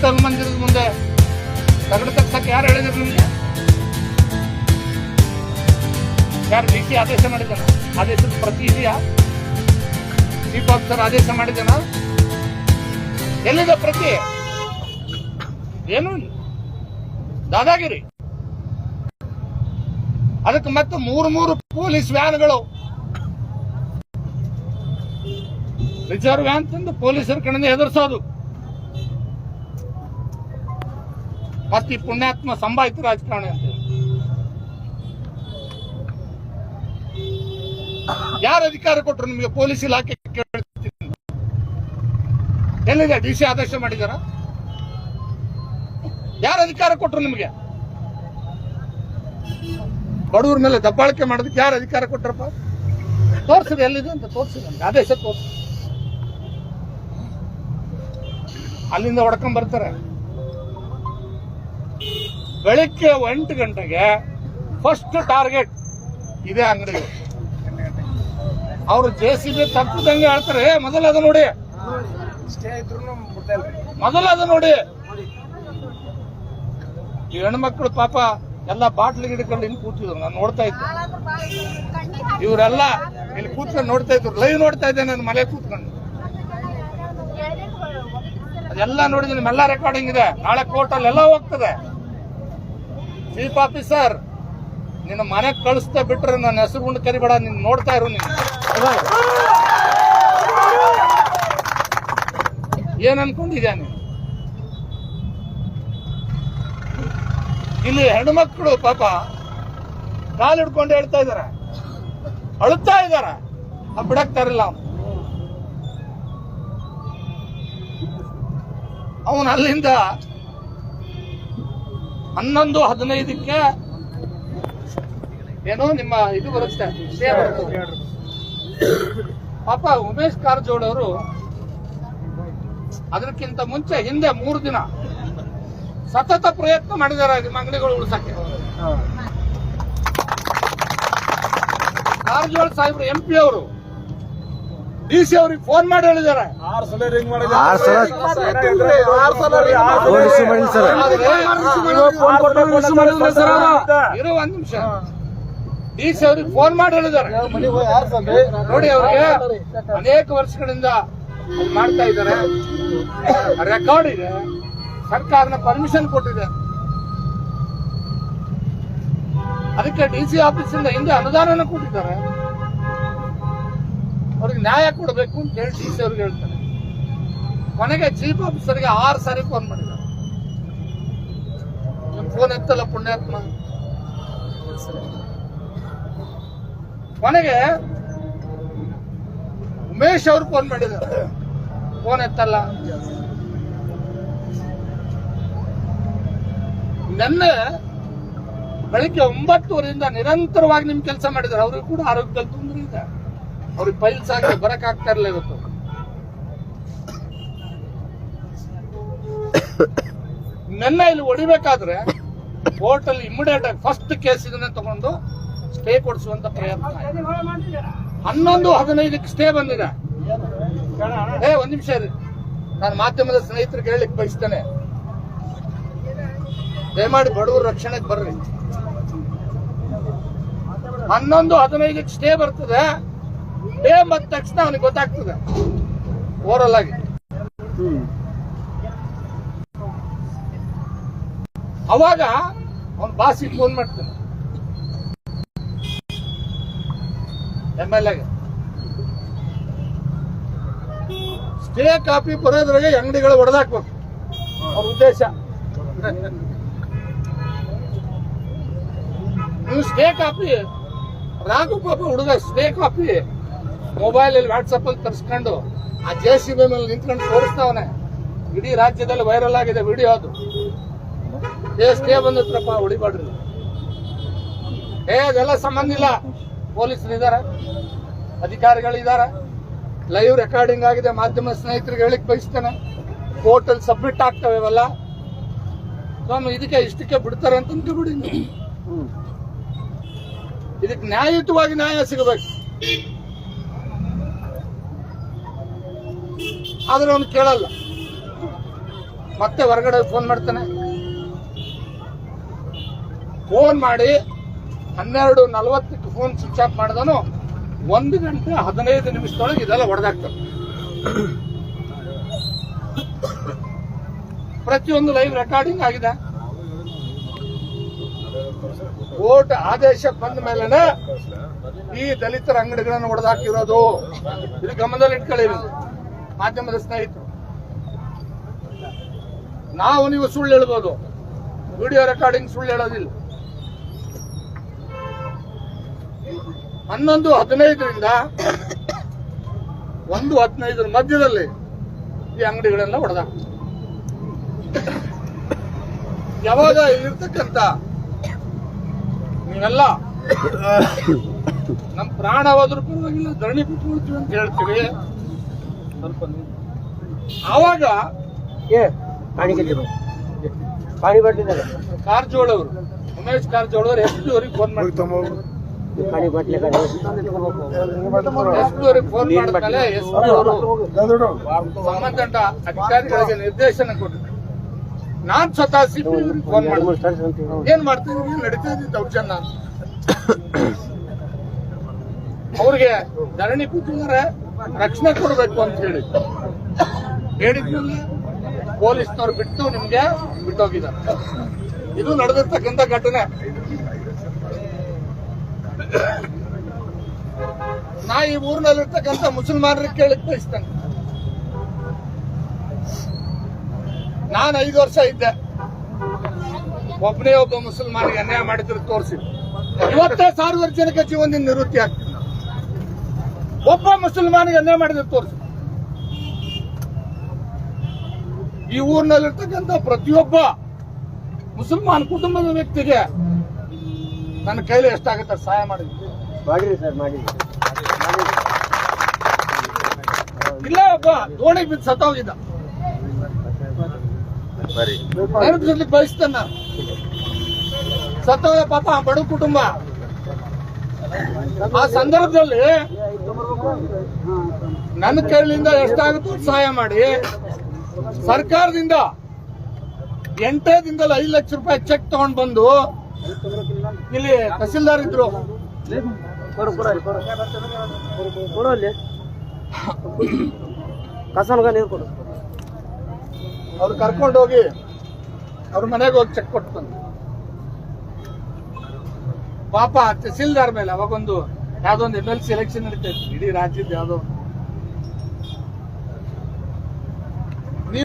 ವಿಠ್ಠಲ ಮಂದಿರದ ಮುಂದೆ ತಗಡು ತಗ್ಸಕ್ಕೆ ಯಾರು ಹೇಳಿದ್ರು ನಿಮ್ಗೆ? ಯಾರು ಡಿಸಿ ಆದೇಶ ಮಾಡಿದ್ದಾನ? ಆದೇಶದ ಪ್ರತಿ ಇದೆಯಾ? ಚೀಫ್ ಆಫೀಸರ್ ಆದೇಶ ಮಾಡಿದ್ದಾನ? ಎಲ್ಲಿದೆ ಪ್ರತಿ? ಏನು ದಾದಾಗಿರಿ. ಅದಕ್ಕೆ ಮತ್ತೆ ಮೂರು ಪೊಲೀಸ್ ವ್ಯಾನ್ಗಳು, ರಿಸರ್ವ್ ವ್ಯಾನ್ ತಂದು ಪೊಲೀಸರ ಕಡೆಯಿಂದ ಎದುರಿಸೋದು. ಮತ್ತೆ ಈ ಪುಣ್ಯಾತ್ಮ ಸಂಭಾಯಿತ ರಾಜಕಾರಣಿ ಅಂತ ಯಾರು ಅಧಿಕಾರ ಕೊಟ್ಟರು ನಿಮಗೆ? ಪೊಲೀಸ್ ಇಲಾಖೆ ಕೇಳ್ತೀನಿ, ಎಲ್ಲಿದೆ? ಡಿಸಿ ಆದೇಶ ಮಾಡಿದಾರ? ಯಾರು ಅಧಿಕಾರ ಕೊಟ್ಟರು ನಿಮಗೆ? ಬಡವ್ರ ಮೇಲೆ ದಬ್ಬಾಳಿಕೆ ಮಾಡೋದಕ್ಕೆ ಯಾರು ಅಧಿಕಾರ ಕೊಟ್ಟರಪ್ಪ? ತೋರ್ಸಿದೆ, ಎಲ್ಲಿದೆ ಅಂತ ತೋರ್ಸಿದೆ, ಆದೇಶ ತೋರ್ಸಿ. ಅಲ್ಲಿಂದ ಹೊಡ್ಕೊಂಡ್ ಬರ್ತಾರೆ. ಬೆಳಿಗ್ಗೆ 8 ಗಂಟೆಗೆ ಫಸ್ಟ್ ಟಾರ್ಗೆಟ್ ಇದೇ ಅಂಗಡಿ. ಅವರು JCB ತಪ್ಪದಂಗೆ ಹೇಳ್ತಾರೆ, ಮೊದಲದ ನೋಡಿ, ಮೊದಲದ ನೋಡಿ. ಈ ಹೆಣ್ಮಕ್ಳು ಪಾಪ ಎಲ್ಲ ಬಾಟ್ಲಿ ಗಿಡಕೊಂಡು ಹಿಂಗ್ ಕೂತಿದ್ರು, ನಾನು ನೋಡ್ತಾ ಇದ್ದೆ. ಇವರೆಲ್ಲ ಇಲ್ಲಿ ಕೂತ್ಕೊಂಡು ನೋಡ್ತಾ ಇದ್ರು, ಲೈವ್ ನೋಡ್ತಾ ಇದ್ದೆ ನಾನು ಮನೆ ಕೂತ್ಕೊಂಡು. ಅದೆಲ್ಲ ನೋಡಿದ್ರೆ ನಿಮ್ಮೆಲ್ಲ ರೆಕಾರ್ಡಿಂಗ್ ಇದೆ, ನಾಳೆ ಕೋರ್ಟಲ್ಲಿ ಎಲ್ಲ ಹೋಗ್ತದೆ. ಚೀಫ್ ಆಫೀಸರ್ ನಿನ್ನ ಮನೆಗೆ ಕಳಿಸ್ತಾ ಬಿಟ್ರೆ ನನ್ನ ಹೆಸರು ಗುಂಡು ಕರಿಬೇಡ, ನೀನ್ ನೋಡ್ತಾ ಇರು. ನೀನು ಏನ್ ಅನ್ಕೊಂಡಿದ್ಯಾ ನೀನು? ಇಲ್ಲಿ ಹೆಣ್ಮಕ್ಳು ಪಾಪ ಕಾಲು ಹಿಡ್ಕೊಂಡು ಹೇಳ್ತಾ ಇದಾರೆ, ಅಳುತ್ತಾ ಇದಾರ, ಬಿಡಕ್ತಾರಿಲ್ಲ. ಅವನು ಅಲ್ಲಿಂದ 11:15ಕ್ಕೆ ಏನೋ ನಿಮ್ಮ ಇದು ಬರುತ್ತೆ, ಪಾಪ ಉಮೇಶ್ ಕಾರಜೋಳ ಅವರು ಅದಕ್ಕಿಂತ ಮುಂಚೆ ಹಿಂದೆ 3 ದಿನ ಸತತ ಪ್ರಯತ್ನ ಮಾಡಿದ್ದಾರೆ ನಿಮ್ಮ ಅಂಗಡಿಗಳು ಉಳಿಸಕ್ಕೆ. ಕಾರಜೋಳ ಸಾಹೇಬ್ರು MP ಅವರು DC ಅವ್ರಿಗೆ ಫೋನ್ ಮಾಡಿ ಹೇಳಿದ್ದಾರೆ, 6 ಸಲ ರಿಂಗ್ ಮಾಡಿದ್ರು. ಇರೋ 1 ನಿಮಿಷ. DC ಅವ್ರಿಗೆ ಫೋನ್ ಮಾಡಿ ಹೇಳಿದ್ದಾರೆ, ನೋಡಿ ಅವ್ರಿಗೆ ಅನೇಕ ವರ್ಷಗಳಿಂದ ಮಾಡ್ತಾ ಇದ್ದಾರೆ, ರೆಕಾರ್ಡ್ ಇದೆ, ಸರ್ಕಾರನ ಪರ್ಮಿಷನ್ ಕೊಟ್ಟಿದೆ. ಅದಕ್ಕೆ DC ಆಫೀಸಿಂದ ಹಿಂದೆ ಅನುದಾನ ಕೊಟ್ಟಿದ್ದಾರೆ, ಅವ್ರಿಗೆ ನ್ಯಾಯ ಕೊಡಬೇಕು ಅಂತ ಹೇಳಿ DC ಅವ್ರಿಗೆ ಹೇಳ್ತಾರೆ. ಕೊನೆಗೆ ಚೀಫ್ ಆಫೀಸರ್ಗೆ 6 ಸಾರಿ ಫೋನ್ ಮಾಡಿದ್ದಾರೆ. ಫೋನ್ ಎತ್ತಲ್ಲ ಪುಣ್ಯಾತ್ಮ. ಕೊನೆಗೆ ಉಮೇಶ್ ಅವ್ರು ಫೋನ್ ಮಾಡಿದ್ದಾರೆ, ಫೋನ್ ಎತ್ತಲ್ಲ. ನೆನ್ನೆ ಬೆಳಿಗ್ಗೆ 9:00 ನಿರಂತರವಾಗಿ ನಿಮ್ ಕೆಲಸ ಮಾಡಿದ್ದಾರೆ. ಅವ್ರಿಗೆ ಕೂಡ ಆರೋಗ್ಯದಲ್ಲಿ ತೊಂದರೆ ಇದೆ, ಅವ್ರಿಗೆ ಪೈಲ್ಸ್ ಆಗಿ ಬರಕ್ ಆಗ್ತಾ ಇರಲಿಲ್ಲ ಇವತ್ತು. ನೆನ್ನೆ ಇಲ್ಲಿ ಹೊಡಿಬೇಕಾದ್ರೆ ಕೋರ್ಟ್ ಅಲ್ಲಿ ಇಮಿಡಿಯೇಟ್ ಆಗಿ ಫಸ್ಟ್ ಕೇಸ್ ಇದನ್ನ ತಗೊಂಡು ಸ್ಟೇ ಕೊಡಿಸುವಂತ ಪ್ರಯತ್ನ. 11:15ಕ್ಕೆ ಸ್ಟೇ ಬಂದಿದೆ. 1 ನಿಮಿಷ ಇರಿ, ನಾನು ಮಾಧ್ಯಮದ ಸ್ನೇಹಿತರಿಗೆ ಹೇಳಲಿಕ್ಕೆ ಬಯಸ್ತೇನೆ, ದಯಮಾಡಿ ಬಡವರ ರಕ್ಷಣೆಗೆ ಬರ್ರಿ. 11:15ಕ್ಕೆ ಸ್ಟೇ ಬರ್ತದೆ. ಡೇ ಬಂದ ತಕ್ಷಣ ಅವನಿಗೆ ಗೊತ್ತಾಗ್ತದೆ ಓವರಲ್ ಆಗಿ. ಅವಾಗ ಅವನ್ ಬಾಸಿಗೆ ಫೋನ್ ಮಾಡ್ತಾನೆ, MLA ಗೆ. ಸ್ಟೇ ಕಾಪಿ ಬರೋದ್ರಾಗೆ ಅಂಗಡಿಗಳು ಹೊಡೆದಾಕ್ಬೇಕು ಅವ್ರ ಉದ್ದೇಶ. ನೀವು ಸ್ಟೇ ಕಾಪಿ ರಾಘು ಪಾಪ ಹುಡುಗ ಸ್ಟೇ ಕಾಪಿ ಮೊಬೈಲ್ ಅಲ್ಲಿ ವಾಟ್ಸಪ್ ಅಲ್ಲಿ ತರಿಸ್ಕೊಂಡು ಆ JCB ಮೇಲೆ ನಿಂತ್ಕೊಂಡು ತೋರಿಸ್ತಾವನೆ. ಇಡೀ ರಾಜ್ಯದಲ್ಲಿ ವೈರಲ್ ಆಗಿದೆ ವಿಡಿಯೋ ಅದು. ಸ್ಟೇ ಬಂದತ್ರಪ್ಪ, ಹೊಡಿಬಾಡ್ರಿ. ಅದೆಲ್ಲ ಸಂಬಂಧ ಇಲ್ಲ. ಪೊಲೀಸರು ಇದಾರೆ, ಅಧಿಕಾರಿಗಳಿದ್ದಾರೆ, ಲೈವ್ ರೆಕಾರ್ಡಿಂಗ್ ಆಗಿದೆ. ಮಾಧ್ಯಮ ಸ್ನೇಹಿತರಿಗೆ ಹೇಳಿಕ್ ಬಯಸ್ತೇನೆ, ಕೋರ್ಟ್ ಅಲ್ಲಿ ಸಬ್ಮಿಟ್ ಆಗ್ತವೆ ಇವೆಲ್ಲ. ಸ್ವಾಮಿ ಇದಕ್ಕೆ ಇಷ್ಟಕ್ಕೆ ಬಿಡ್ತಾರೆ ಅಂತ ಬಿಡಿ. ಇದಕ್ಕೆ ನ್ಯಾಯಯುತವಾಗಿ ನ್ಯಾಯ ಸಿಗಬೇಕು. ಆದ್ರೆ ಅವನು ಕೇಳಲ್ಲ. ಮತ್ತೆ ಹೊರಗಡೆ ಫೋನ್ ಮಾಡ್ತಾನೆ. ಫೋನ್ ಮಾಡಿ 12:40 ಫೋನ್ ಸ್ವಿಚ್ ಆಫ್ ಮಾಡಿದನು. 1 ಗಂಟೆ 15 ನಿಮಿಷದೊಳಗೆ ಇದೆಲ್ಲ ಹೊಡೆದಾಗ್ತದೆ. ಪ್ರತಿಯೊಂದು ಲೈವ್ ರೆಕಾರ್ಡಿಂಗ್ ಆಗಿದೆ. ಕೋರ್ಟ್ ಆದೇಶ ಬಂದ ಮೇಲೆನೆ ಈ ದಲಿತರ ಅಂಗಡಿಗಳನ್ನು ಹೊಡೆದಾಕಿರೋದು. ಇದು ಗಮನದಲ್ಲಿ ಇಟ್ಕೊಳ್ಳಿ ಮಾಧ್ಯಮದ ಸ್ನೇಹಿತರು. ನಾವು ನೀವು ಸುಳ್ಳು ಹೇಳ್ಬೋದು, ವಿಡಿಯೋ ರೆಕಾರ್ಡಿಂಗ್ ಸುಳ್ಳು ಹೇಳೋದಿಲ್ಲ. 11:15ರಿಂದ 1:15 ಮಧ್ಯದಲ್ಲಿ ಈ ಅಂಗಡಿಗಳೆಲ್ಲ ಹೊಡೆದಾಕ್ತಾರೆ. ಯಾವಾಗ ಇರ್ತಕ್ಕಂಥ ನೀವೆಲ್ಲ ನಮ್ ಪ್ರಾಣ ಹೋದ್ರೂ ಪರವಾಗಿಲ್ಲ ಧರಣಿ ಬಿಟ್ಕೊಳ್ತೀವಿ ಅಂತ ಹೇಳ್ತೀವಿ. ಆವಾಗ ಕಾರಜೋಳ ಅವರು, ಉಮೇಶ್ ಕಾರಜೋಳ ಅವರು SP ಅವರಿಗೆ ಫೋನ್ ಮಾಡ್ತಾರೆ. SP ಅವರಿಗೆ ಫೋನ್ ಮಾಡಿದ್ಮೇಲೆ SP ಅವರು ಸಂಬಂಧಪಟ್ಟ ಅಧಿಕಾರಿಗಳಿಗೆ ನಿರ್ದೇಶನ ಕೊಟ್ಟಿದ್ದಾರೆ. ನಾನ್ ಸ್ವತಃ CP ಫೋನ್ ಮಾಡಿ ಏನ್ ಮಾಡ್ತಿದ್ದೀವಿ, ನಡೀತಾ ಇದ್ದಿದ್ದು ದೌರ್ಜನ್ಯ ಅಂತ. ಅವ್ರಿಗೆ ಧರಣಿ ಕೂತಿದ್ದಾರೆ, ರಕ್ಷಣೆ ಕೊಡಬೇಕು ಅಂತ ಹೇಳಿದ್ಮೇಲೆ ಪೊಲೀಸ್ನವ್ರು ಬಿಟ್ಟು ನಿಮ್ಗೆ ಬಿಟ್ಟೋಗಿದ್ದಾರೆ. ಇದು ನಡೆದಿರ್ತಕ್ಕಂಥ ಘಟನೆ. ನಾ ಈ ಊರಿನಲ್ಲಿರ್ತಕ್ಕಂಥ ಮುಸಲ್ಮಾನರಿಗೆ ಕೇಳಕ್ ಬಯಸ್ತೇನೆ. ನಾನು 5 ವರ್ಷ ಇದ್ದೆ, ಒಬ್ಬನೇ ಒಬ್ಬ ಮುಸಲ್ಮಾನಿಗೆ ಅನ್ಯಾಯ ಮಾಡಿದ್ರು ತೋರಿಸಿ. ಇವತ್ತೇ ಸಾರ್ವಜನಿಕ ಜೀವನದಿಂದ ನಿವೃತ್ತಿ ಆಗ್ತೀನಿ. ಒಬ್ಬ ಮುಸಲ್ಮಾನಿಗೆ ಅನ್ಯಾಯ ಮಾಡಿದ್ರು ತೋರಿಸಿ. ಈ ಊರಿನಲ್ಲಿರ್ತಕ್ಕಂಥ ಪ್ರತಿಯೊಬ್ಬ ಮುಸಲ್ಮಾನ್ ಕುಟುಂಬದ ವ್ಯಕ್ತಿಗೆ ನನ್ನ ಕೈಲಿ ಎಷ್ಟಾಗುತ್ತೆ ಸಹಾಯ ಮಾಡಿದ್ವಿ ಸರ್ ಮಾಡಿ. ಇಲ್ಲ, ಒಬ್ಬ ದೋಣಿಗೆ ಬಿದ್ದು ಸತ್ತೋಗಿದ್ದ, ನೆನಪಿಸ್ಲಿಕ್ಕೆ ಬಯಸ್ತೇನೆ ನಾನು. ಸತ್ತೋದ ಪಾಪ ಬಡ ಕುಟುಂಬ. ಆ ಸಂದರ್ಭದಲ್ಲಿ ನನ್ನ ಕೈಲಿಂದ ಎಷ್ಟಾಗುತ್ತೋ ಸಹಾಯ ಮಾಡಿ, ಸರ್ಕಾರದಿಂದ 8 ದಿನದಲ್ಲಿ 5 ಲಕ್ಷ ರೂಪಾಯಿ ಚೆಕ್ ತಗೊಂಡ್ ಬಂದು ಇಲ್ಲಿ ತಹಸೀಲ್ದಾರ್ ಇದ್ರು, ಅವ್ರು ಕರ್ಕೊಂಡು ಹೋಗಿ ಅವ್ರ ಮನೆಗೆ ಹೋಗಿ ಚೆಕ್ ಕೊಟ್ಟು ಬಂದು. ಪಾಪ ತಹಸೀಲ್ದಾರ್ ಮೇಲೆ ಅವಾಗೊಂದು ಯಾವ್ದೊಂದು MLC ಎಲೆಕ್ಷನ್ ನಡೀತಾ ಇತ್ತು, ಇಡೀ ರಾಜ್ಯದ ಯಾವ್ದೋ